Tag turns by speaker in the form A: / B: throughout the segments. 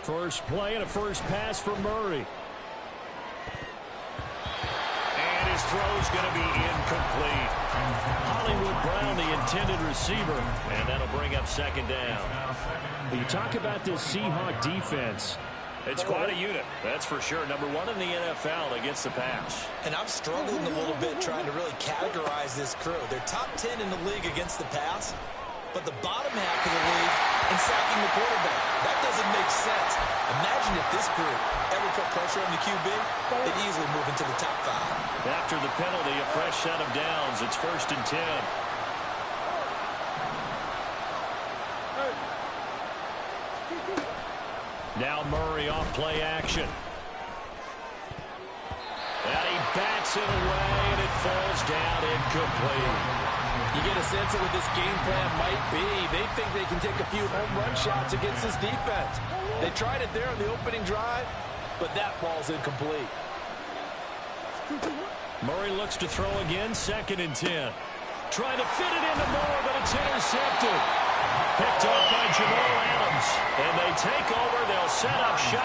A: First play and a first pass for Murray. And his throw's going to be incomplete. Hollywood Brown, the intended receiver, and that'll bring up second down. When you talk about this Seahawk defense, it's quite a unit, that's for sure. Number one in the NFL against the pass.
B: And I'm struggling a little bit trying to really categorize this crew. They're top 10 in the league against the pass, but the bottom half of the league in sacking the quarterback. That doesn't make sense. Imagine if this group ever put pressure on the QB, they'd easily move into the top 5.
A: After the penalty, a fresh set of downs. It's 1st and 10. Now Murray off play action. And he bats it away, and it falls down incomplete.
C: You get a sense of what this game plan might be. They think they can take a few home run shots against this defense. They tried it there on the opening drive, but that ball's incomplete.
A: Murray looks to throw again, 2nd and 10. Trying to fit it into Moore, but it's intercepted. Picked up by Jamal Adams. And they take over. They'll set up shop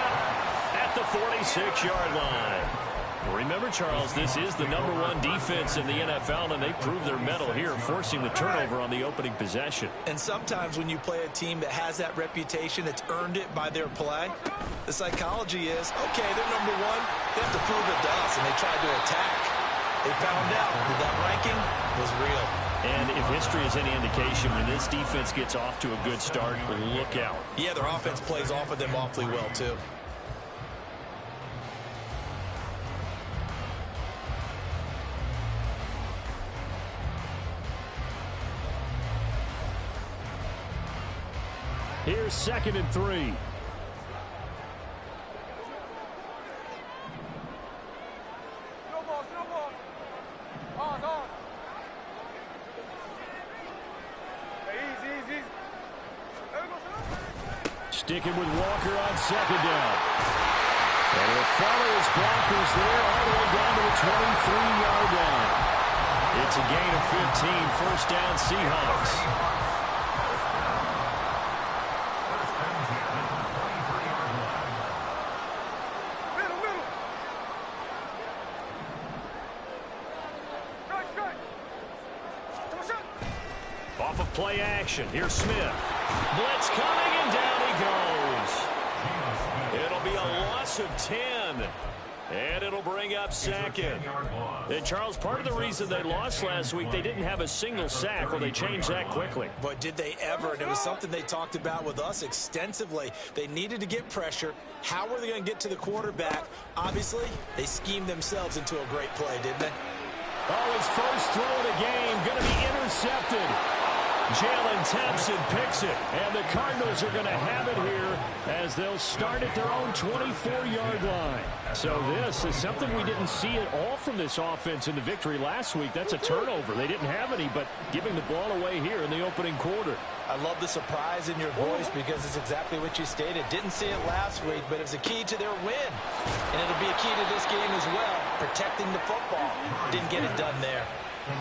A: at the 46-yard line. Remember, Charles, this is the number one defense in the NFL, and they prove their mettle here, forcing the turnover on the opening possession.
B: And sometimes when you play a team that has that reputation, that's earned it by their play, the psychology is, okay, they're number one. They have to prove it to us, and they tried to attack. They found out that that ranking was real.
A: And if history is any indication, when this defense gets off to a good start, look out.
B: Yeah, their offense plays off of them awfully well, too.
A: Here's 2nd and 3. Sticking with Walker on 2nd down. And he'll follow his blockers there all the way down to the 23-yard line. It's a gain of 15, 1st down Seahawks. Off of play action, here's Smith. Blitz coming, and down he goes. It'll be a loss of 10. And it'll bring up 2nd. And, Charles, part of the reason they lost last week, they didn't have a single sack. Well, they changed that quickly.
B: But did they ever? And it was something they talked about with us extensively. They needed to get pressure. How were they going to get to the quarterback? Obviously, they schemed themselves into a great play, didn't they?
A: Oh, his first throw of the game going to be intercepted. Jalen Thompson picks it, and the Cardinals are going to have it here as they'll start at their own 24-yard line. So this is something we didn't see at all from this offense in the victory last week. That's a turnover. They didn't have any, but giving the ball away here in the opening quarter.
C: I love the surprise in your voice because it's exactly what you stated. Didn't see it last week, but it was a key to their win. And it'll be a key to this game as well, protecting the football. Didn't get it done there.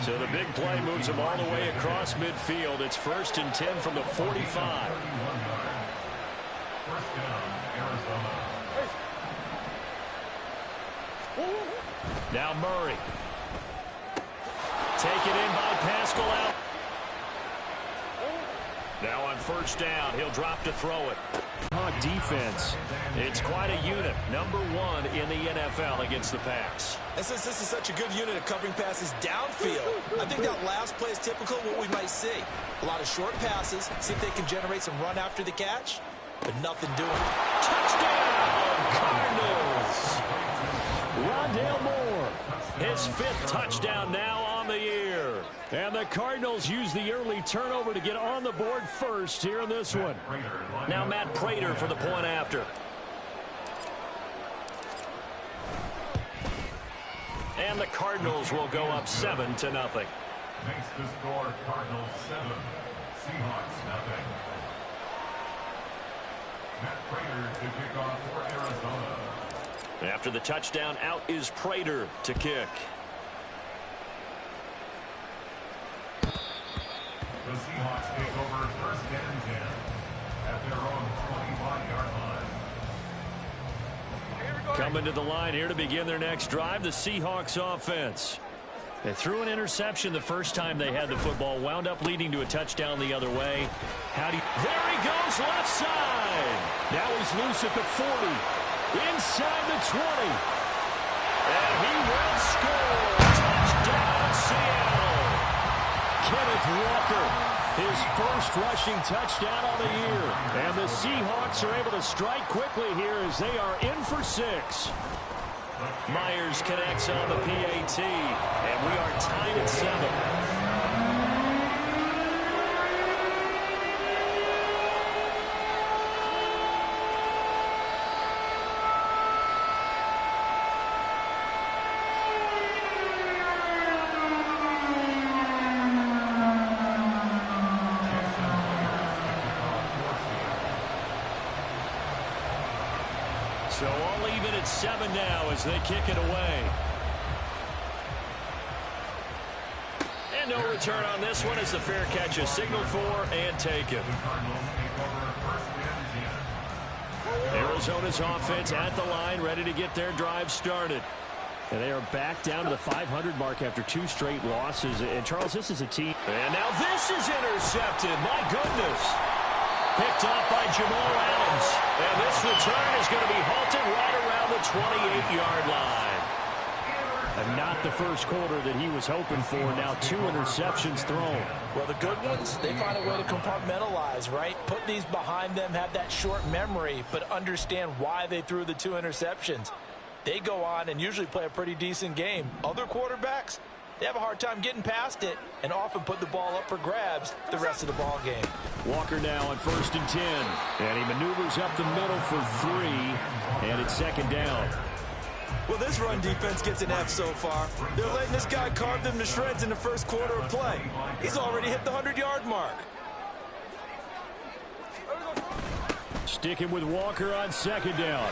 A: So the big play moves them all the way across midfield. It's 1st and 10 from the 45. Now Murray. Taken in by Pascal out. Now on 1st down, he'll drop to throw it. Defense. It's quite a unit. Number one in the NFL against the pass.
B: And since this is such a good unit of covering passes downfield, I think that last play is typical of what we might see. A lot of short passes, see if they can generate some run after the catch, but nothing doing.
A: Touchdown, Cardinals! Rondale Moore, his 5th touchdown now on the year. And the Cardinals use the early turnover to get on the board first here in this one. Now Matt Prater for the point after. And the Cardinals will go up 7-0.
D: Makes the score Cardinals 7, Seahawks 0. Matt Prater to kick off for Arizona.
A: After the touchdown, out is Prater to kick.
D: The Seahawks take over 1st and 10. their own 25-yard line.
A: Coming to the line here to begin their next drive, the Seahawks offense. They threw an interception the first time they had the football, wound up leading to a touchdown the other way. There he goes, left side. Now he's loose at the 40, inside the 20. And he will score. Touchdown, Seattle. Kenneth Walker, his first rushing touchdown on the year. And the Seahawks are able to strike quickly here as they are in for 6. Myers connects on the PAT, and we are tied at 7. So all even at 7 now as they kick it away. And no return on this one as the fair catch is signaled for and taken. Arizona's offense at the line, ready to get their drive started. And they are back down to the 500 mark after 2 straight losses. And, Charles, this is a team. And now this is intercepted. My goodness. Picked off by Jamal Adams. And this return is going to be halted right around the 28-yard line. And not the first quarter that he was hoping for. Now 2 interceptions thrown.
C: Well, the good ones, they find a way to compartmentalize, right? Put these behind them, have that short memory, but understand why they threw the 2 interceptions. They go on and usually play a pretty decent game. Other quarterbacks, they have a hard time getting past it and often put the ball up for grabs the rest of the ball game.
A: Walker now on 1st and 10. And he maneuvers up the middle for 3. And it's 2nd down.
B: Well, this run defense gets an F so far. They're letting this guy carve them to shreds in the first quarter of play. He's already hit the 100-yard mark.
A: Sticking with Walker on 2nd down.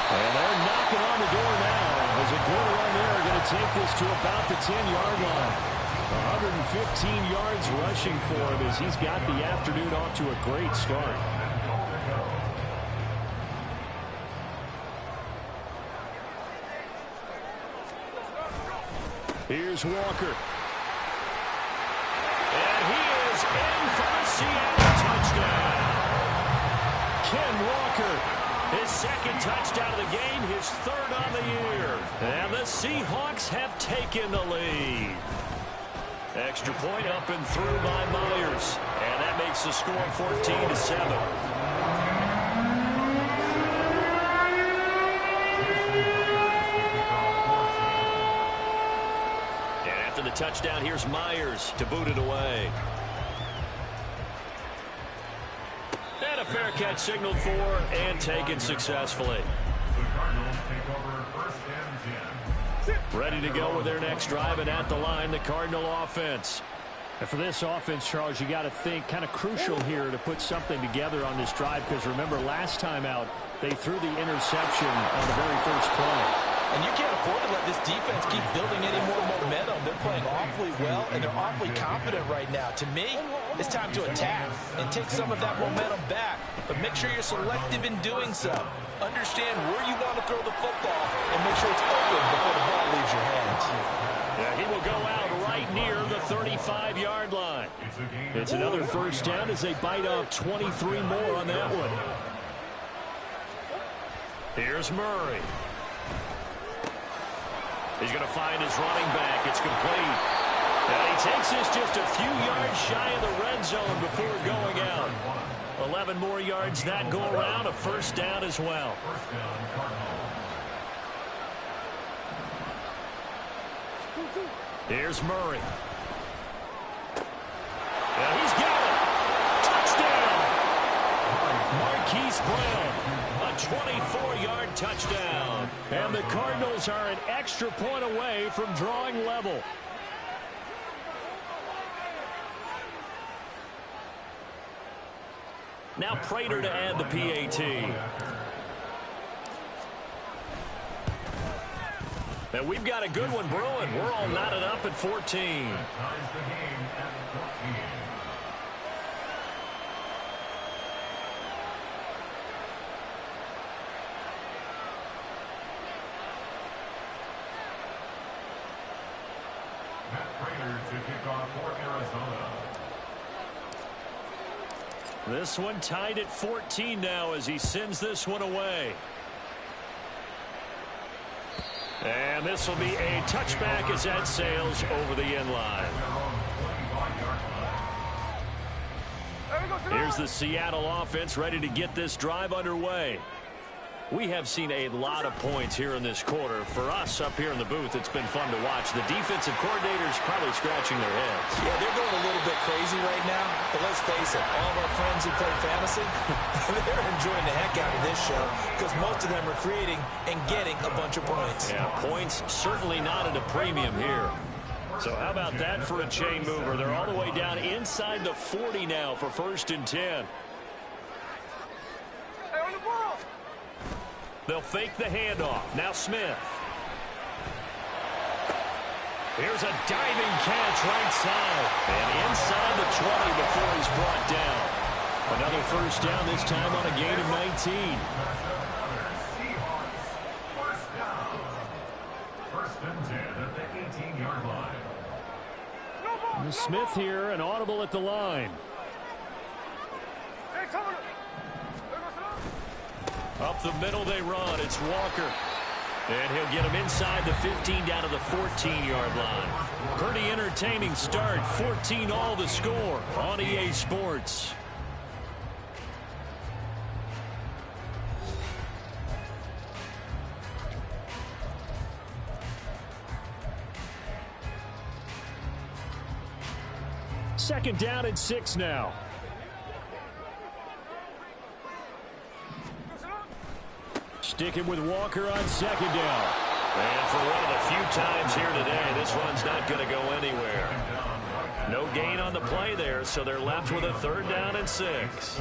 A: And they're knocking on the door now. As a good run there, are going to take this to about the 10-yard line. 115 yards rushing for him as he's got the afternoon off to a great start. Here's Walker. And he is in for a Seattle touchdown. Ken Walker, his 2nd touchdown of the game, his 3rd on the year. And the Seahawks have taken the lead. Extra point up and through by Myers. And that makes the score 14-7. The touchdown, here's Myers to boot it away. And a fair catch signaled for and taken successfully.
D: The Cardinals take over 1st and 10.
A: Ready to go with their next drive, and at the line, the Cardinal offense. And for this offense, Charles, you got to think kind of crucial here to put something together on this drive, because remember, last time out, they threw the interception on the very first play.
C: And you can't afford to let this defense keep building any more momentum. They're playing awfully well, and they're awfully confident right now. To me, it's time to attack and take some of that momentum back. But make sure you're selective in doing so. Understand where you want to throw the football and make sure it's open before the ball leaves your hands.
A: Yeah, he will go out right near the 35-yard line. It's another 1st down as they bite off 23 more on that one. Here's Murray. He's going to find his running back. It's complete. And he takes this just a few yards shy of the red zone before going out. 11 more yards that go around. A 1st down as well. Here's Murray. And he's got it. Touchdown. Marquise Brown. A 24-yard touchdown. And the Cardinals are an extra point away from drawing level. Now Prater to add the PAT. And we've got a good one brewing. We're all knotted up at 14.
D: kickoff for Arizona.
A: This one tied at 14 now as he sends this one away. And this will be a touchback as that sails over the end line. Here's the Seattle offense ready to get this drive underway. We have seen a lot of points here in this quarter. For us up here in the booth, it's been fun to watch. The defensive coordinators probably scratching their heads.
B: Yeah, they're going a little bit crazy right now. But let's face it, all of our friends who play fantasy, they're enjoying the heck out of this show because most of them are creating and getting a bunch of points.
A: Yeah, points certainly not at a premium here. So how about that for a chain mover? They're all the way down inside the 40 now for 1st and 10. They'll fake the handoff. Now Smith. Here's a diving catch right side. And inside the 20 before he's brought down. Another 1st down, this time on a gain of 19.
D: Seahawks, 1st down. 1st and 10 at the 18-yard line.
A: Smith here, an audible at the line. Up the middle they run. It's Walker. And he'll get him inside the 15 down to the 14-yard line. Pretty entertaining start. 14-all the score on EA Sports. Second down and 6 now. Sticking with Walker on 2nd down. And for one of the few times here today, this one's not going to go anywhere. No gain on the play there, so they're left with a 3rd down and 6.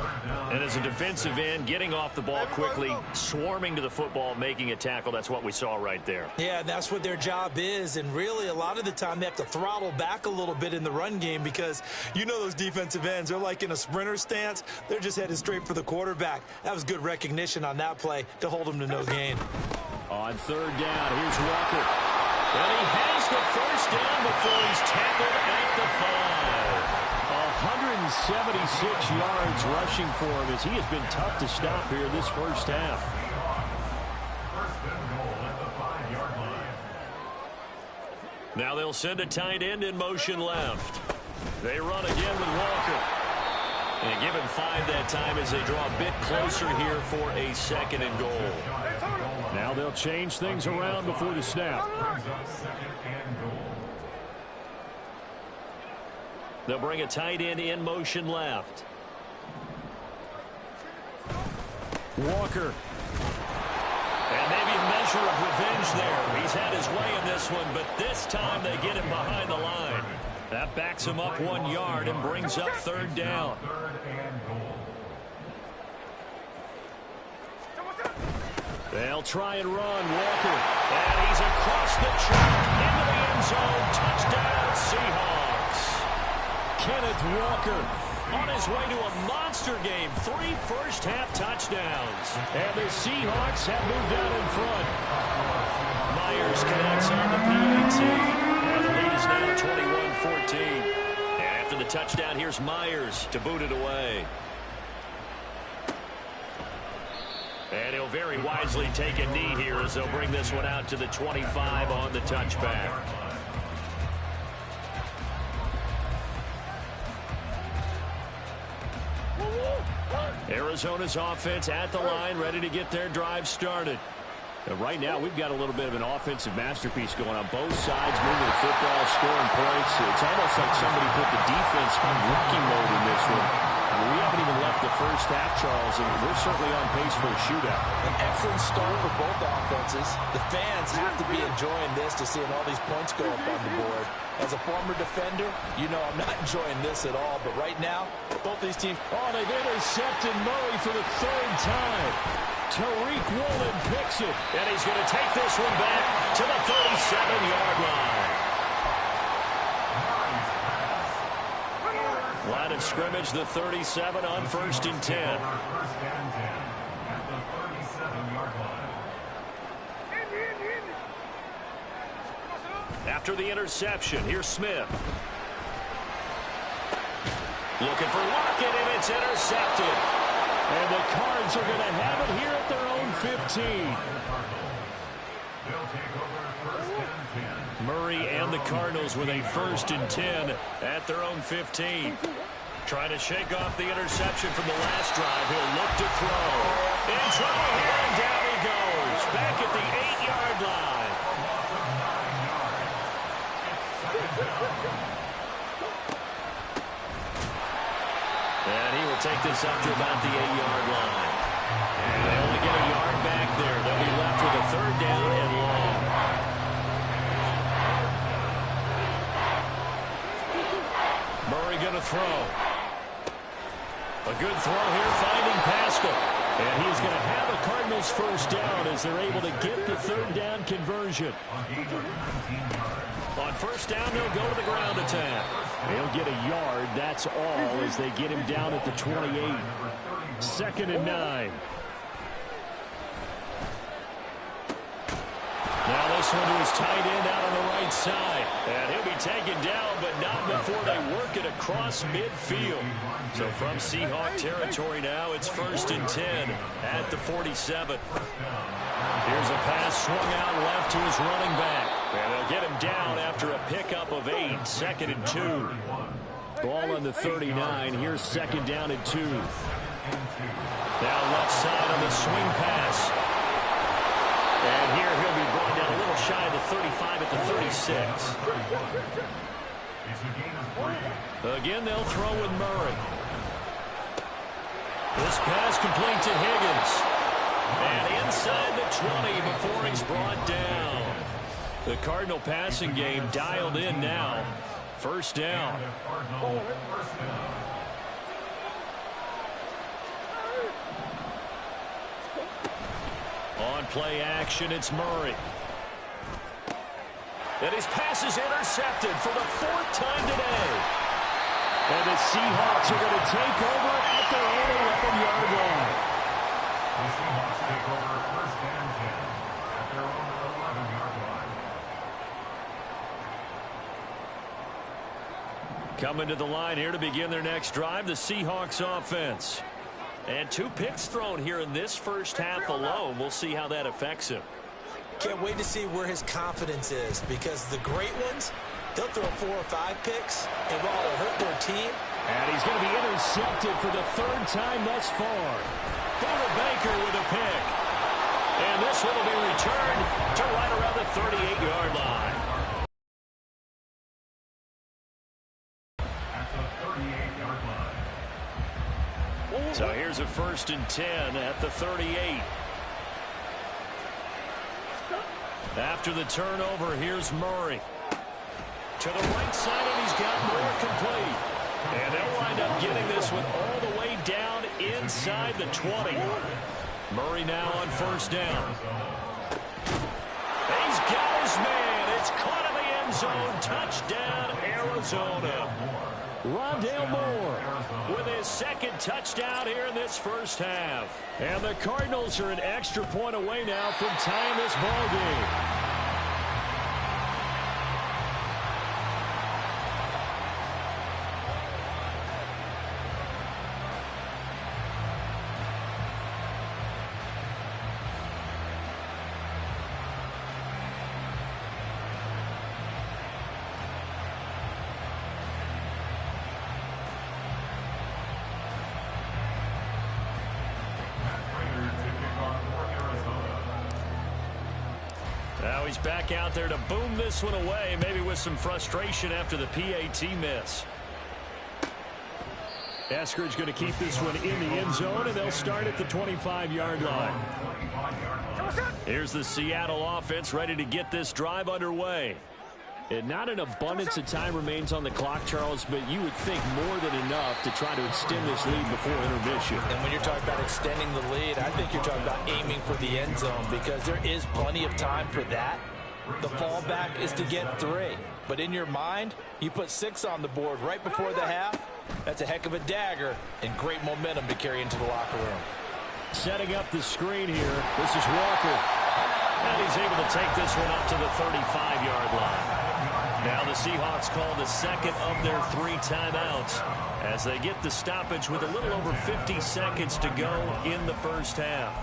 A: And as a defensive end, getting off the ball quickly, swarming to the football, making a tackle, that's what we saw right there.
B: Yeah, and that's what their job is. And really, a lot of the time, they have to throttle back a little bit in the run game because you know those defensive ends, they're like in a sprinter stance. They're just headed straight for the quarterback. That was good recognition on that play to hold them to no gain.
A: On 3rd down, here's Walker. And he has the 1st down before he's tackled at the 5. 176 yards rushing for him as he has been tough to stop here this 1st half.
D: 1st and goal at the 5-yard line.
A: Now they'll send a tight end in motion left. They run again with Walker. And give him 5 that time as they draw a bit closer here for a 2nd and goal. Now they'll change things around before the snap.
D: Brings up 2nd and goal.
A: They'll bring a tight end in motion left. Walker. And maybe a measure of revenge there. He's had his way in this one, but this time they get him behind the line. That backs him up 1 yard and brings up 3rd down.
D: 3rd and goal.
A: They'll try and run. Walker. And he's across the track into the end zone. Touchdown, Seahawks. Kenneth Walker on his way to a monster game. 3 first-half touchdowns. And the Seahawks have moved out in front. Myers connects on the PAT. And the lead is now 21-14. And after the touchdown, here's Myers to boot it away. And he'll very wisely take a knee here as they'll bring this one out to the 25 on the touchback. Arizona's offense at the line, ready to get their drive started. And right now, we've got a little bit of an offensive masterpiece going on both sides, moving the football, scoring points. It's almost like somebody put the defense on rookie mode in this one. We haven't even left the first half, Charles, and we're certainly on pace for a shootout.
C: An excellent start for both offenses. The fans have to be enjoying this to seeing all these points go up on the board. As a former defender, you know I'm not enjoying this at all. But right now, both these teams...
A: Oh, they've intercepted Murray for the 3rd time. Tariq Woolen picks it. And he's going to take this one back to the 37-yard line. Line of scrimmage, the 37 on 1st and 10.
D: 1st and 10 at the 37-yard line.
A: After the interception, here's Smith. Looking for Lockett, and it's intercepted. And the Cards are going to have it here at their own 15. Murray and the Cardinals with a 1st and 10 at their own 15. Trying to shake off the interception from the last drive. He'll look to throw. In trouble here, and down he goes. Back at the 8-yard line. And he will take this up to about the 8-yard line. And they only get a yard back there. They'll be left with a 3rd down and long. Murray going to throw. A good throw here, finding Pascal. And he's going to have a Cardinals 1st down as they're able to get the 3rd down conversion. On 1st down, they'll go to the ground attack. They'll get a yard, that's all, as they get him down at the 28. 2nd and 9. Now this one to his tight end out on the right side. And he'll be taken down, but not before they work it across midfield. So from Seahawk territory now, it's 1st and 10 at the 47. Here's a pass swung out left to his running back. And they'll get him down after a pickup of 8. 2nd and 2. Ball on the 39. Here's 2nd down and 2. Now left side on the swing pass. And here he'll be brought down a little shy of the 35 at the 36. Again, they'll throw with Murray. This pass complete to Higgins. And inside the 20 before he's brought down. The Cardinal passing game dialed in now. 1st down. On play action, it's Murray. And his pass is intercepted for the 4th time today. And the Seahawks are going to take over at their own 11-yard line.
D: The Seahawks take over 1st and 10 at their own 11-yard line.
A: Coming to the line here to begin their next drive, the Seahawks offense. And 2 picks thrown here in this 1st half alone. We'll see how that affects him.
B: Can't wait to see where his confidence is, because the great ones, they'll throw 4 or 5 picks, and while it'll hurt their team.
A: And he's going to be intercepted for the 3rd time thus far. Buda Baker with a pick. And this one will be returned to right around the 38-yard line.
D: At the 38-yard line.
A: So here's a 1st and 10 at the 38. After the turnover, here's Murray. To the right side, and he's got more complete. And they'll wind up getting this one all the way down inside the 20. Murray now on 1st down. He's got his man. It's caught in the end zone. Touchdown, Arizona. Rondale Moore with his 2nd touchdown here in this 1st half. And the Cardinals are an extra point away now from tying this ball game. Now he's back out there to boom this one away, maybe with some frustration after the PAT miss. Eskridge going to keep this one in the end zone, and they'll start at the 25-yard line. Here's the Seattle offense ready to get this drive underway. And not an abundance of time remains on the clock, Charles, but you would think more than enough to try to extend this lead before intermission.
C: And when you're talking about extending the lead, I think you're talking about aiming for the end zone, because there is plenty of time for that. The fallback is to get 3. But in your mind, you put 6 on the board right before the half. That's a heck of a dagger and great momentum to carry into the locker room.
A: Setting up the screen here. This is Walker. And he's able to take this one up to the 35-yard line. Now the Seahawks call the second of their 3 timeouts as they get the stoppage with a little over 50 seconds to go in the first half.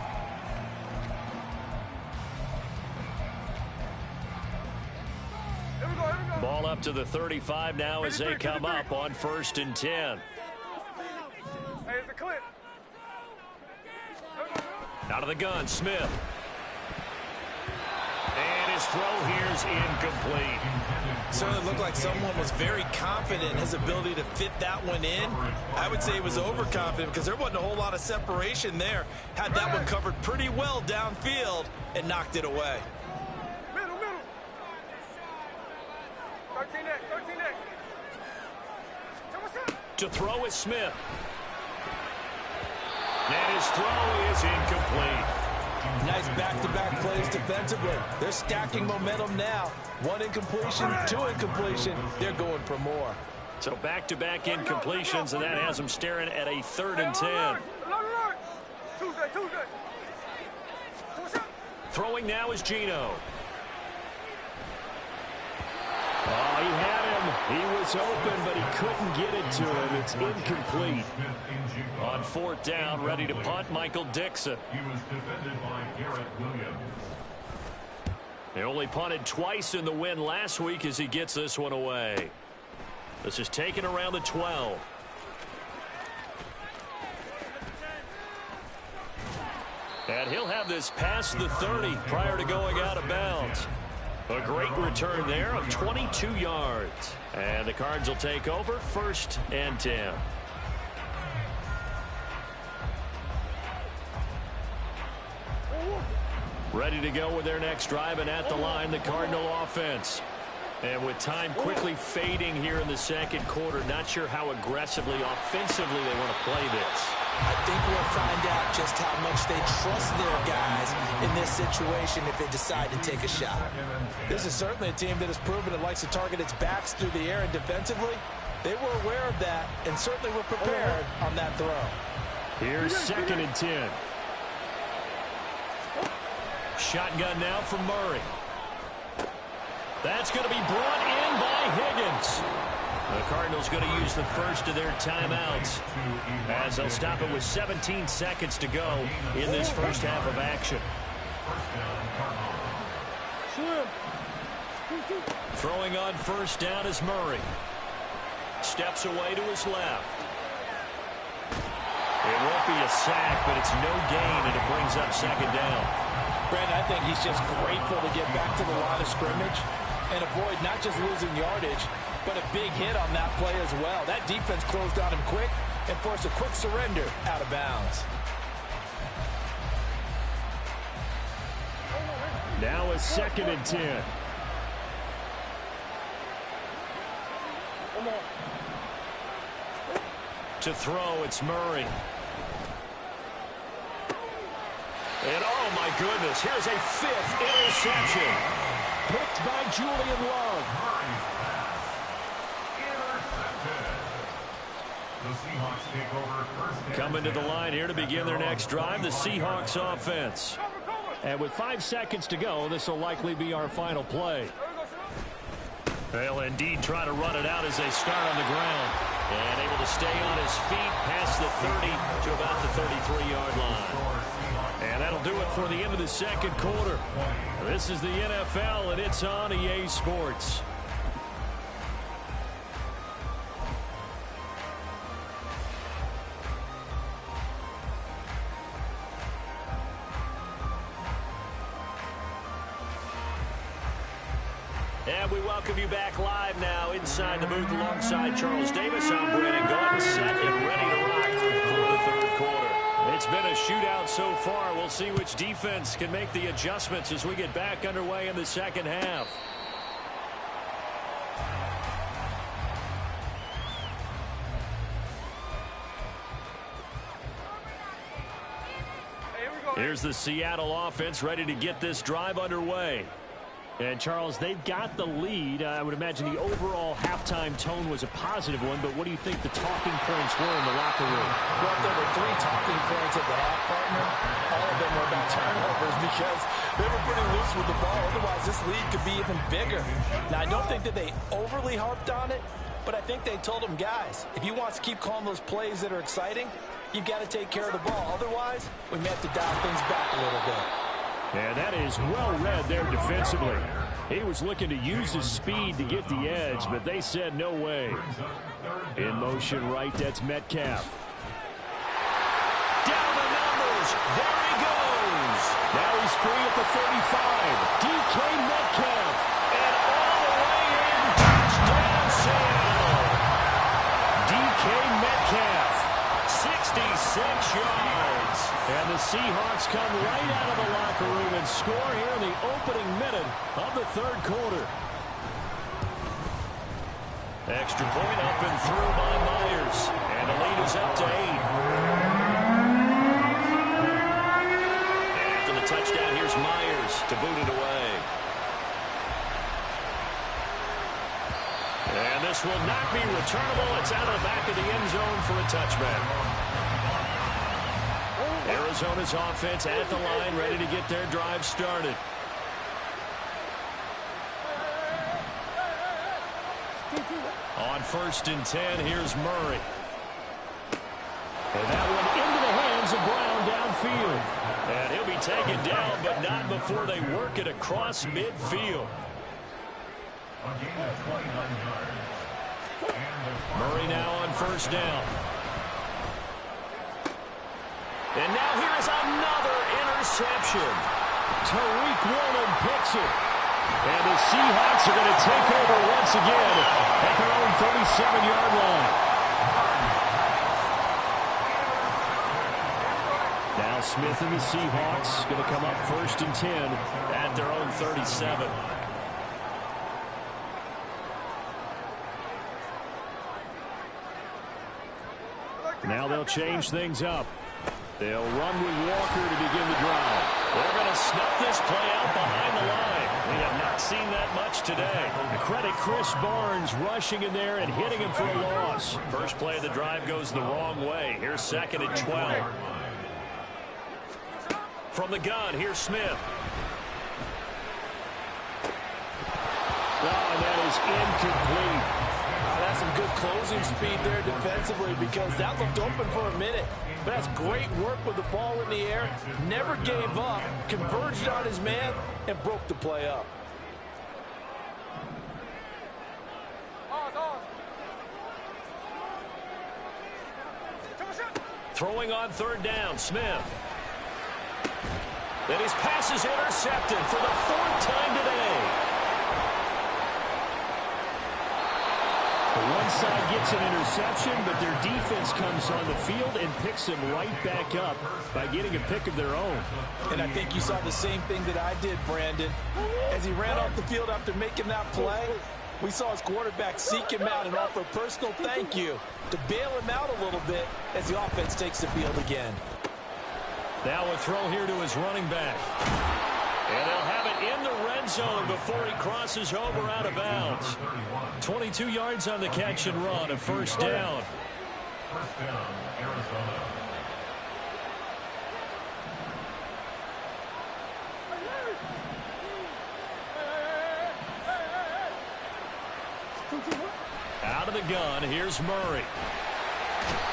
A: Ball up to the 35 now as they come up on 1st and 10. Out of the gun, Smith. And his throw here is incomplete.
B: Certainly looked like someone was very confident in his ability to fit that one in. I would say he was overconfident because there wasn't a whole lot of separation there. Had that one covered pretty well downfield and knocked it away.
E: Middle. 13X.
A: To throw is Smith. And his throw is incomplete.
C: Nice back-to-back plays defensively. They're stacking momentum now. 1 incompletion, 2 incompletion. They're going for more.
A: So back-to-back incompletions, and that has them staring at a 3rd and 10. Throwing now is Geno. Oh, he had him. He was open, but he couldn't get it to him. It's incomplete. On 4th down, ready to punt, Michael Dixon.
D: He was defended by Garrett Williams.
A: They only punted twice in the win last week as he gets this one away. This is taken around the 12. And he'll have this past the 30 prior to going out of bounds. A great return there of 22 yards. And the Cards will take over 1st and 10. Ready to go with their next drive, and at the line, the Cardinal offense. And with time quickly fading here in the 2nd quarter, not sure how aggressively, offensively they want to play this.
B: I think we'll find out just how much they trust their guys in this situation if they decide to take a shot.
C: This is certainly a team that has proven it likes to target its backs through the air, and defensively, they were aware of that and certainly were prepared on that throw.
A: Here's 2nd and 10. Shotgun now from Murray. That's going to be brought in by Higgins. The Cardinals going to use the first of their timeouts as they'll stop it with 17 seconds to go in this first half of action. Throwing on 1st down is Murray. Steps away to his left. It won't be a sack, but it's no gain, and it brings up 2nd down.
C: Brandon, I think he's just grateful to get back to the line of scrimmage and avoid not just losing yardage, but a big hit on that play as well. That defense closed on him quick and forced a quick surrender out of bounds.
A: Now a 2nd and 10. To throw, it's Murray. And oh my goodness, here's a 5th interception. Picked by Julian Love. Coming to the line here to begin their next drive, the Seahawks offense. And with 5 seconds to go, this will likely be our final play. They'll indeed try to run it out as they start on the ground. And able to stay on his feet past the 30 to about the 33-yard line. And that'll do it for the end of the 2nd quarter. This is the NFL, and it's on EA Sports. And we welcome you back live now inside the booth alongside Charles Davis. I'm Brandon Gaudin, set and ready to rock for the 3rd quarter. It's been a shootout so far. We'll see which defense can make the adjustments as we get back underway in the 2nd half. Here's the Seattle offense ready to get this drive underway. And, Charles, they've got the lead. I would imagine the overall halftime tone was a positive one, but what do you think the talking points were in the locker room?
C: Well, there were 3 talking points at the half, partner. All of them were about turnovers because they were pretty loose with the ball. Otherwise, this lead could be even bigger. Now, I don't think that they overly harped on it, but I think they told them, guys, if you want to keep calling those plays that are exciting, you've got to take care of the ball. Otherwise, we may have to dial things back a little bit.
A: And that is well read there defensively. He was looking to use his speed to get the edge, but they said no way. In motion right, that's Metcalf. Down the numbers. There he goes. Now he's free at the 35. DK Metcalf. And all the way in. Touchdown Seattle. DK Metcalf. 66 yards. And the Seahawks come right out of the locker room and score here in the opening minute of the third quarter. Extra point up and through by Myers. And the lead is up to 8. And after the touchdown, here's Myers to boot it away. And this will not be returnable. It's out of the back of the end zone for a touchback. Arizona's offense at the line, ready to get their drive started. On 1st and 10, here's Murray. And that one into the hands of Brown downfield. And he'll be taken down, but not before they work it across midfield. Murray now on 1st down. And now here is another interception. Tariq Woolen picks it. And the Seahawks are going to take over once again at their own 37-yard line. Now Smith and the Seahawks going to come up 1st and 10 at their own 37. Now they'll change things up. They'll run with Walker to begin the drive. They're going to snuff this play out behind the line. We have not seen that much today. Credit Chris Barnes rushing in there and hitting him for a loss. First play of the drive goes the wrong way. Here's 2nd and 12. From the gun, here's Smith. Oh, and that is incomplete.
C: That's some good closing speed there defensively because that looked open for a minute. But that's great work with the ball in the air. Never gave up, converged on his man, and broke the play up.
A: Throwing on 3rd down, Smith. Then his pass is intercepted for the 4th time today. One side gets an interception, but their defense comes on the field and picks them right back up by getting a pick of their own.
C: And I think you saw the same thing that I did, Brandon. As he ran off the field after making that play, we saw his quarterback seek him out and offer a personal thank you to bail him out a little bit as the offense takes the field again.
A: Now a throw here to his running back. And they'll have it in the red zone before he crosses over out of bounds. 22 yards on the catch and run, a 1st down.
D: 1st down, Arizona.
A: Out of the gun, here's Murray.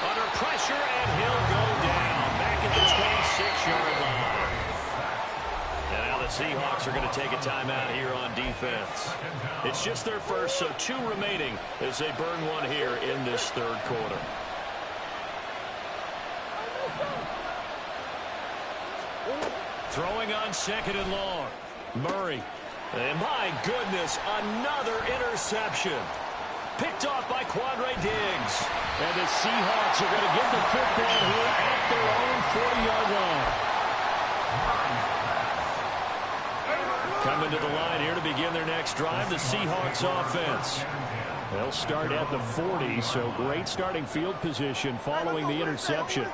A: Under pressure, and he'll go down. Back at the 26-yard line. And now the Seahawks are going to take a timeout here on defense. It's just their first, so 2 remaining as they burn one here in this third quarter. Throwing on 2nd and long. Murray. And my goodness, another interception. Picked off by Quandre Diggs. And the Seahawks are going to get the football here at their own 40-yard line. Coming to the line here to begin their next drive, the Seahawks offense. They'll start at the 40, so great starting field position following the interception.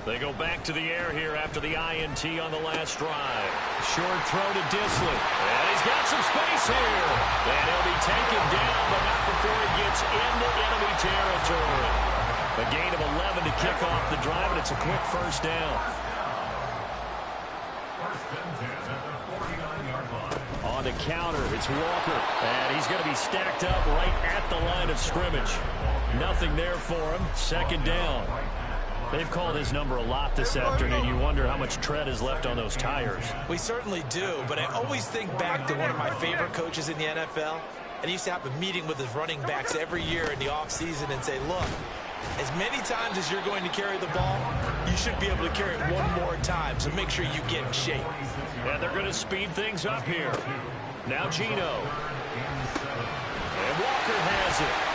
A: They go back to the air here after the INT on the last drive. Short throw to Dissly. And he's got some space here. And he'll be taken down, but not before he gets into enemy territory. A gain of 11 to kick off the drive, and it's a quick first down.
D: First and 10 at the 49-yard line.
A: On the counter, it's Walker. And he's going to be stacked up right at the line of scrimmage. Nothing there for him. Second down. They've called his number a lot this afternoon. You wonder how much tread is left on those tires.
B: We certainly do, but I always think back to one of my favorite coaches in the NFL. And he used to have a meeting with his running backs every year in the offseason and say, look, as many times as you're going to carry the ball, you should be able to carry it one more time, so make sure you get in shape.
A: And they're going to speed things up here. Now Geno. And Walker has it.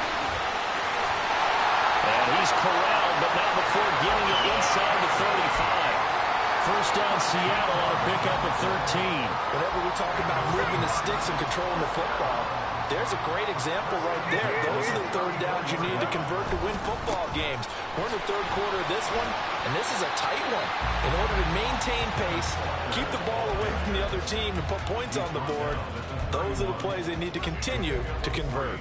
A: And he's corralled, but not before getting it inside the 35. First down Seattle on a pickup of 13.
C: Whenever we talk about moving the sticks and controlling the football, there's a great example right there. Those are the third downs you need to convert to win football games. We're in the third quarter of this one, and this is a tight one. In order to maintain pace, keep the ball away from the other team, and put points on the board, those are the plays they need to continue to convert.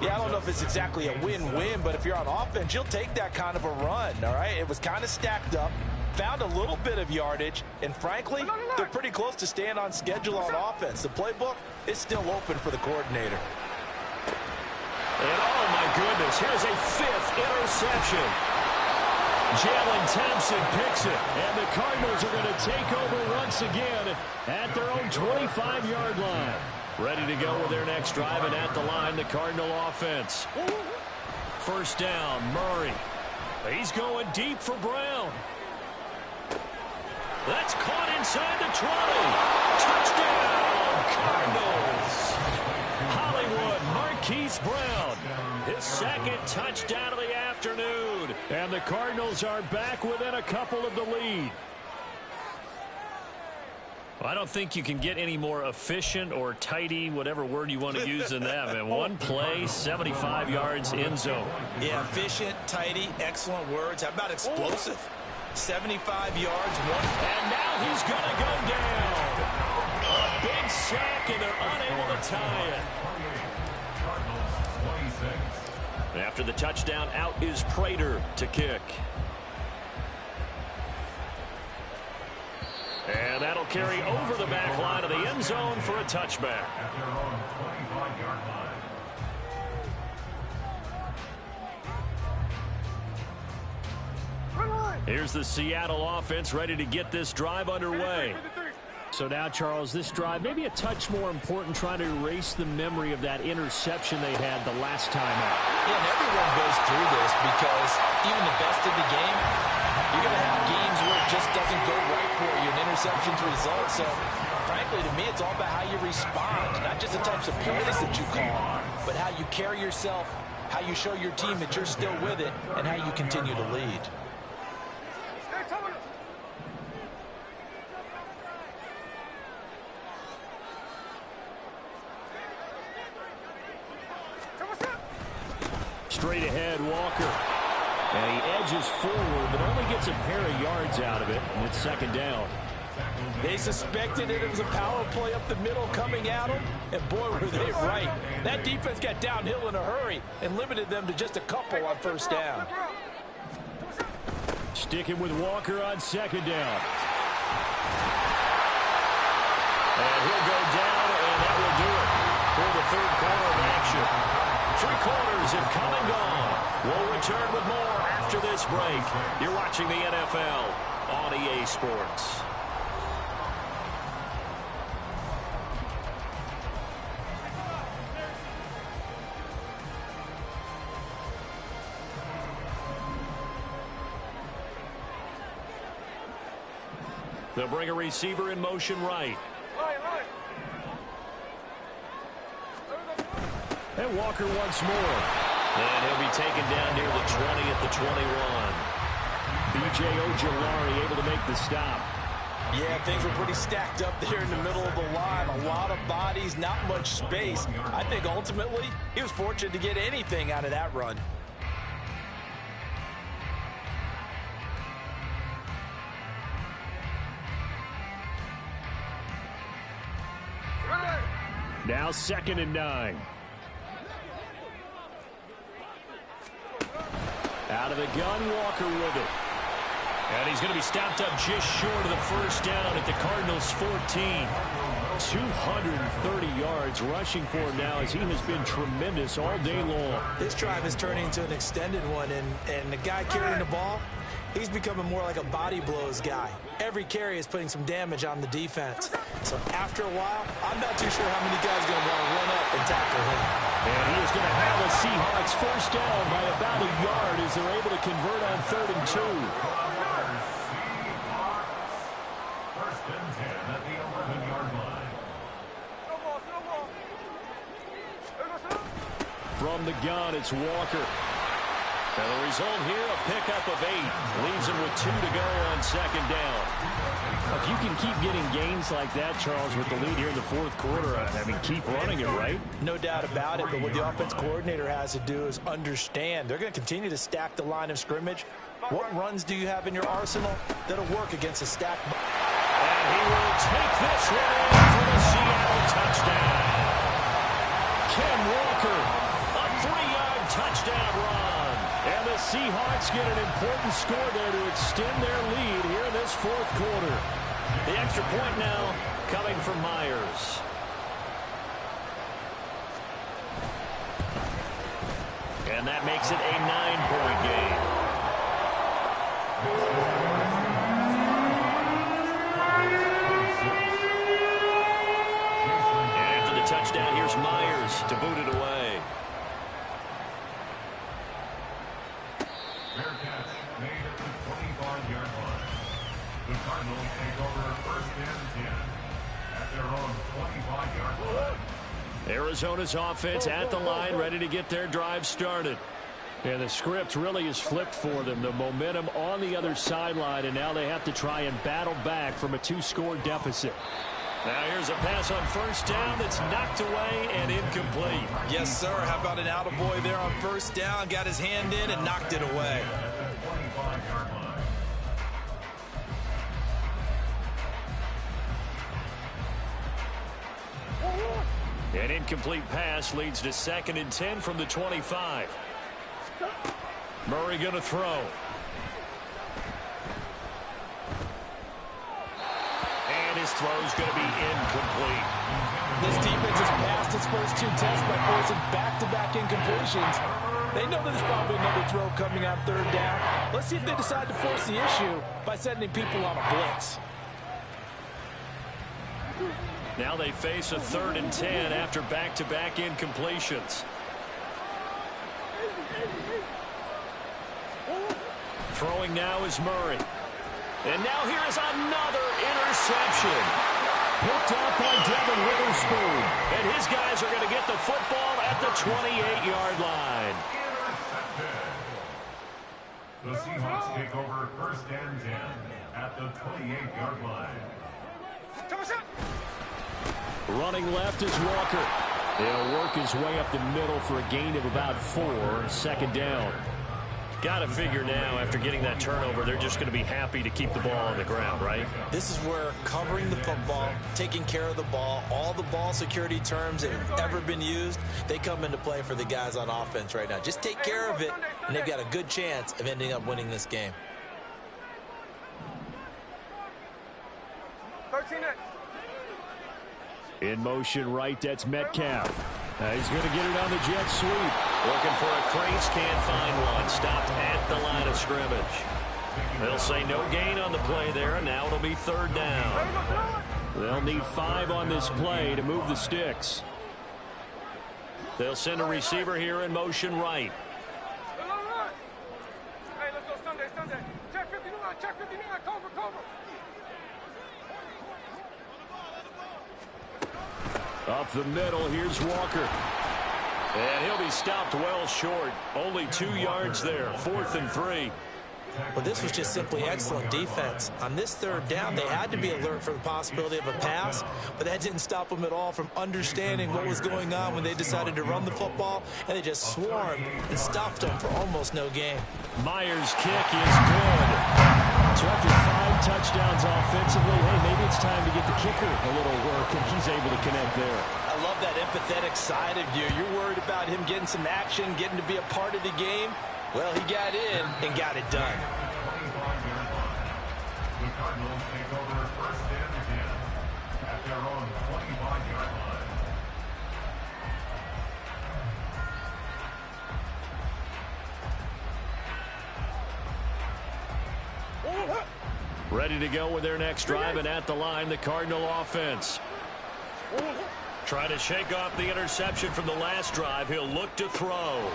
C: Yeah, I don't know if it's exactly a win-win, but if you're on offense, you'll take that kind of a run, all right? It was kind of stacked up, found a little bit of yardage, and frankly, they're pretty close to staying on schedule on offense. The playbook is still open for the coordinator.
A: And oh my goodness, here's a fifth interception. Jalen Thompson picks it, and the Cardinals are going to take over once again at their own 25-yard line. Ready to go with their next drive, and at the line, the Cardinal offense. First down, Murray. He's going deep for Brown. That's caught inside the 20. Touchdown, Cardinals. Hollywood, Marquise Brown. His second touchdown of the afternoon. And the Cardinals are back within a couple of the lead. I don't think you can get any more efficient or tidy, whatever word you want to use in that. And one play, 75 yards in zone.
B: Yeah, efficient, tidy, excellent words. How about explosive? 75 yards, one.
A: And now he's going to go down. A big sack, and they're unable to tie it. After the touchdown, out is Prater to kick. And that'll carry over the back line of the end zone for a touchback.
D: At their own 25-yard line.
A: Here's the Seattle offense ready to get this drive underway. So now, Charles, this drive maybe a touch more important, trying to erase the memory of that interception they had the last time out.
C: Yeah, and everyone goes through this because even the best of the game, you're going to have games where it just doesn't go right for you, and interceptions result. So, frankly, to me, it's all about how you respond, not just the types of plays that you call, but how you carry yourself, how you show your team that you're still with it, and how you continue to lead.
A: Straight ahead, Walker. And he edges forward, but only gets a pair of yards out of it, and it's second down.
C: They suspected it was a power play up the middle coming at them, and boy, were they right. That defense got downhill in a hurry and limited them to just a couple on first down.
A: Sticking with Walker on second down. And he'll go down, and that will do it for the third quarter of action. 3 quarters have come and gone. We'll return with more after this break. You're watching the NFL on EA Sports. They'll bring a receiver in motion right. And Walker once more. And he'll be taken down near the 20 at the 21. B.J. Ojulari able to make the stop.
C: Yeah, things were pretty stacked up there in the middle of the line. A lot of bodies, not much space. I think ultimately he was fortunate to get anything out of that run.
A: Now 2nd and 9. Out of the gun, Walker with it. And he's going to be stopped up just short of the first down at the Cardinals' 14. 230 yards rushing for him now as he has been tremendous all day long.
B: This drive is turning into an extended one, and the guy carrying the ball, he's becoming more like a body blows guy. Every carry is putting some damage on the defense. So after a while, I'm not too sure how many guys are going to want to run up and tackle him.
A: And he is going to have the Seahawks first down by about a yard as they're able to convert on 3rd and 2. From the gun, it's Walker. And the result here, a pickup of 8. Leaves him with 2 to go on 2nd down. If you can keep getting gains like that, Charles, with the lead here in the 4th quarter, I mean, keep running it, right?
B: No doubt about it, but what the offense coordinator has to do is understand. They're going to continue to stack the line of scrimmage. What runs do you have in your arsenal that'll work against a stacked...
A: And he will take this one in for the Seattle touchdown. Ken Walker, a 3-yard touchdown run. And the Seahawks get an important score there to extend their lead here in this 4th quarter. The extra point now coming from Myers. And that makes it a 9-point game. And after the touchdown, here's Myers to boot it away.
D: Fair catch made at the 25-yard line. The Cardinals take over 1st and 10 at their own 25-yard line.
A: Arizona's offense at the line, ready to get their drive started. And the script really is flipped for them. The momentum on the other sideline, and now they have to try and battle back from a 2-score deficit. Now here's a pass on 1st down that's knocked away and incomplete.
B: Yes, sir. How about an attaboy there on 1st down? Got his hand in and knocked it away.
A: An incomplete pass leads to 2nd and 10 from the 25. Murray going to throw. And his throw's going to be incomplete.
C: This defense has passed its first 2 tests by forcing back-to-back incompletions. They know there's probably another throw coming on 3rd down. Let's see if they decide to force the issue by sending people on a blitz.
A: Now they face a 3rd and 10 after back-to-back incompletions. Throwing now is Murray. And now here is another interception. Picked up by Devin Witherspoon. And his guys are going to get the football at the 28-yard line.
D: The Seahawks take over 1st and 10 at the 28-yard line.
A: Running left is Walker. He'll work his way up the middle for a gain of about 4. 2nd down. Got to figure now, after getting that turnover, they're just going to be happy to keep the ball on the ground, right?
B: This is where covering the football, taking care of the ball, all the ball security terms that have ever been used, they come into play for the guys on offense right now. Just take care of it, and they've got a good chance of ending up winning this game.
E: 13 next.
A: In motion right, that's Metcalf. He's going to get it on the jet sweep. Looking for a crease, can't find one. Stopped at the line of scrimmage. They'll say no gain on the play there, and now it'll be 3rd down. They'll need 5 on this play to move the sticks. They'll send a receiver here in motion right.
E: Hey, let's go Sunday, Sunday. Check 59, check 59, cover, cover.
A: Up the middle, here's Walker. And he'll be stopped well short. Only 2 yards there, 4th and 3.
B: Well, this was just simply excellent defense. On this 3rd down, they had to be alert for the possibility of a pass, but that didn't stop them at all from understanding what was going on when they decided to run the football, and they just swarmed and stopped them for almost no gain.
A: Myers' kick is good. So after 5 touchdowns offensively, hey, maybe it's time to get the kicker a little work, and he's able to connect there.
C: I love that empathetic side of you. You're worried about him getting some action, getting to be a part of the game. Well, he got in and got it done.
D: The Cardinals take over first and 10 at their own 25-yard line.
A: Ready to go with their next drive, and at the line, the Cardinal offense. Trying to shake off the interception from the last drive. He'll look to throw.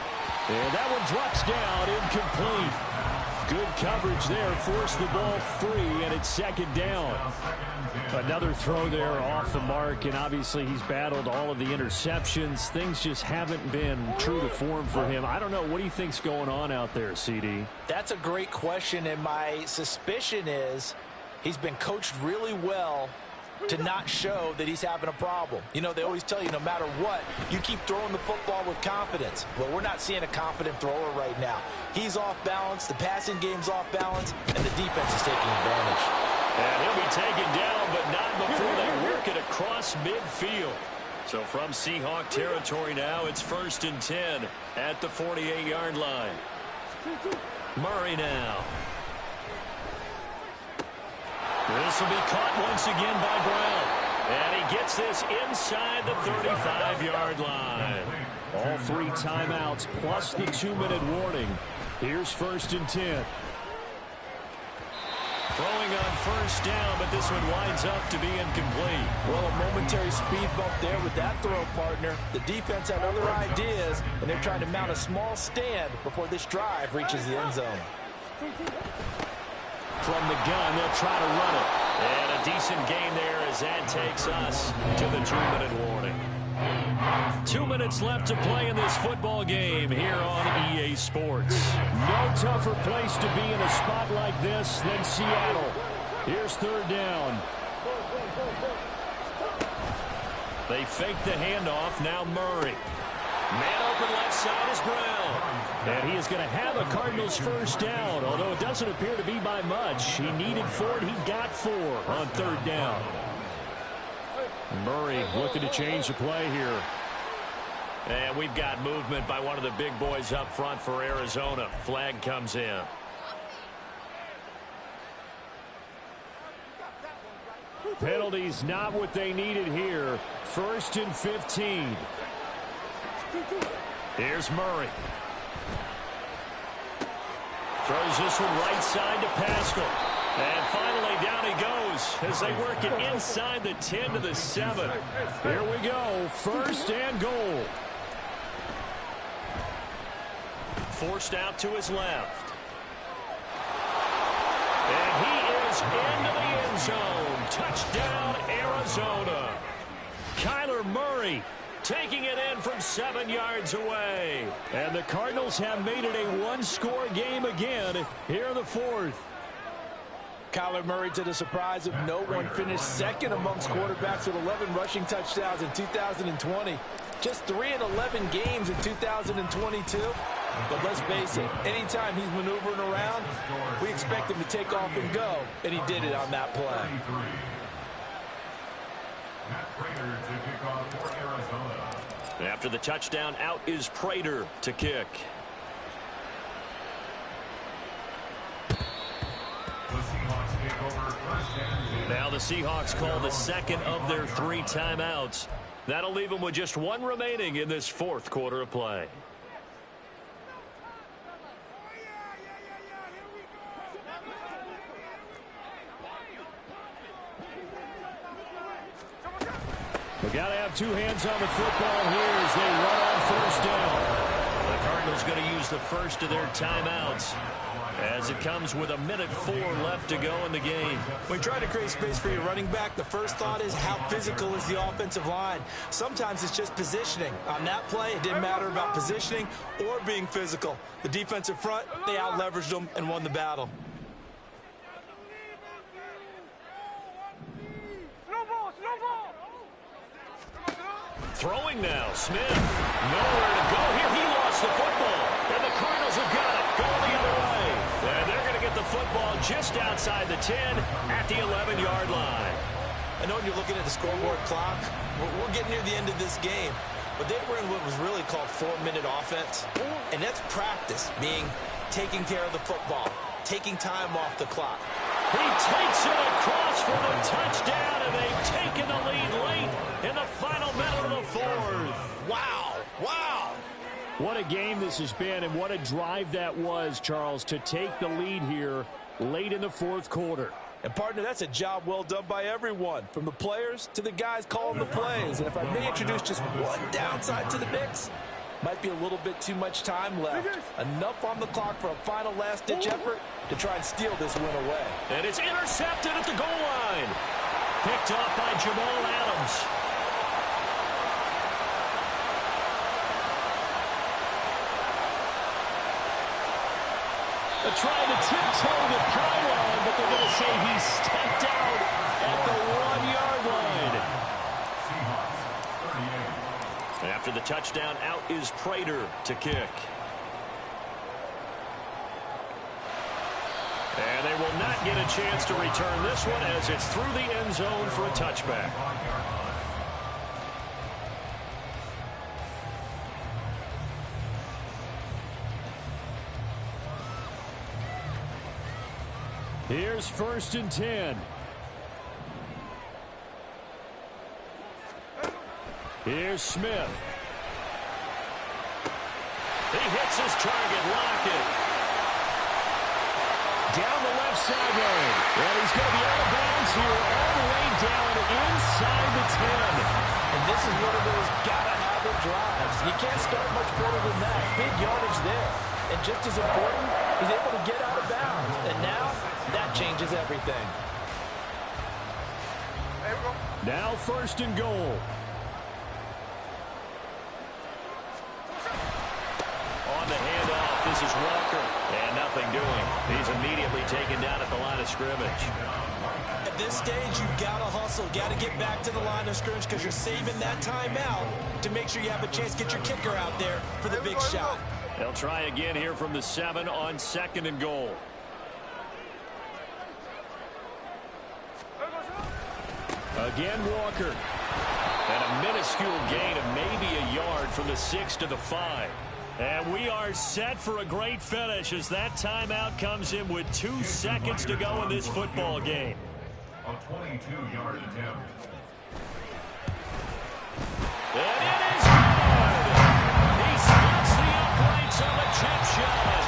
A: And that one drops down, incomplete. Good coverage there, forced the ball free, and it's second down. Another throw there off the mark, and obviously he's battled all of the interceptions. Things just haven't been true to form for him. I don't know. What do you think's going on out there, CD?
C: That's a great question, and my suspicion is he's been coached really well to not show that he's having a problem. You know, they always tell you no matter what, you keep throwing the football with confidence. Well, we're not seeing a confident thrower right now. He's off balance, the passing game's off balance, and the defense is taking advantage.
A: And he'll be taken down, but not before they work it across midfield. So from Seahawk territory now, it's first and 10 at the 48-yard line. Murray now. This will be caught once again by Brown. And he gets this inside the 35-yard line. All 3 timeouts plus the 2-minute warning. Here's first and 10. Throwing on first down, but this one winds up to be incomplete.
C: Well, a momentary speed bump there with that throw, partner. The defense had other ideas, and they're trying to mount a small stand before this drive reaches the end zone.
A: From the gun, they'll try to run it. And a decent gain there as that takes us to the 2-minute warning. 2 minutes left to play in this football game here on EA Sports. No tougher place to be in a spot like this than Seattle. Here's third down. They fake the handoff. Now Murray. Man open left side is Brown. And he is going to have a Cardinals first down, although it doesn't appear to be by much. He needed 4, he got 4 on third down. Murray looking to change the play here. And we've got movement by one of the big boys up front for Arizona. Flag comes in. Penalties not what they needed here. First and 15. Here's Murray. Throws this one right side to Pascal. And finally down he goes as they work it inside the 10 to the 7. Here we go. First and goal. Forced out to his left. And he is into the end zone. Touchdown, Arizona. Kyler Murray taking it in from 7 yards away. And the Cardinals have made it a one-score game again here in the fourth.
C: Kyler Murray, to the surprise of no one, finished second amongst quarterbacks with 11 rushing touchdowns in 2020. Just 3 in 11 games in 2022. But let's face it, anytime he's maneuvering around, we expect him to take off and go. And he did it on that play.
A: After the touchdown, out is Prater to kick. Now the Seahawks call the second of their 3 timeouts. That'll leave them with just 1 remaining in this fourth quarter of play. We got to have 2 hands on the football here as they run on first down. The Cardinals going to use the first of their timeouts as it comes with 1:04 left to go in the game.
B: When you're trying to create space for your running back, the first thought is how physical is the offensive line. Sometimes it's just positioning. On that play, it didn't matter about positioning or being physical. The defensive front, they out-leveraged them and won the battle.
A: Throwing now, Smith. Nowhere to go here. He lost the football. And the Cardinals have got it. Going the other way. And they're going to get the football just outside the 10 at the 11-yard line.
B: I know when you're looking at the scoreboard clock, we're getting near the end of this game. But they were in what was really called 4-minute offense. And that's practice, meaning taking care of the football, taking time off the clock.
A: He takes it across for the touchdown, and they've taken the lead late in the final minute of the fourth.
B: Wow, wow.
A: What a game this has been, and what a drive that was, Charles, to take the lead here late in the fourth quarter.
C: And, partner, that's a job well done by everyone, from the players to the guys calling the plays. And if I may introduce just one downside to the mix, might be a little bit too much time left. Enough on the clock for a final last-ditch effort to try and steal this win away.
A: And it's intercepted at the goal line. Picked off by Jamal Adams. They're trying to tiptoe the pylon, but they're going to say he stepped out at the 1-yard line. After the touchdown, out is Prater to kick. And they will not get a chance to return this one as it's through the end zone for a touchback. Here's 1st and 10. Here's Smith. He hits his target, Lockett. Down the left sideline. And he's going to be out of bounds here all the way down inside the 10.
C: And this is one of those gotta-have-it drives. You can't start much better than that. Big yardage there. And just as important, he's able to get out of bounds. And now, that changes everything.
A: Now 1st and goal. On the handoff, this is Walker. And nothing doing. He's immediately taken down at the line of scrimmage.
B: At this stage, you've got to hustle. Got to get back to the line of scrimmage because you're saving that timeout to make sure you have a chance to get your kicker out there for the big shot.
A: They'll try again here from the 7 on 2nd and goal. Again, Walker. And a minuscule gain of maybe a yard from the 6 to the 5. And we are set for a great finish as that timeout comes in with 2 seconds to go in this football game.
D: A 22-yard attempt.
A: And it is good. He splits the uprights on the chip shot.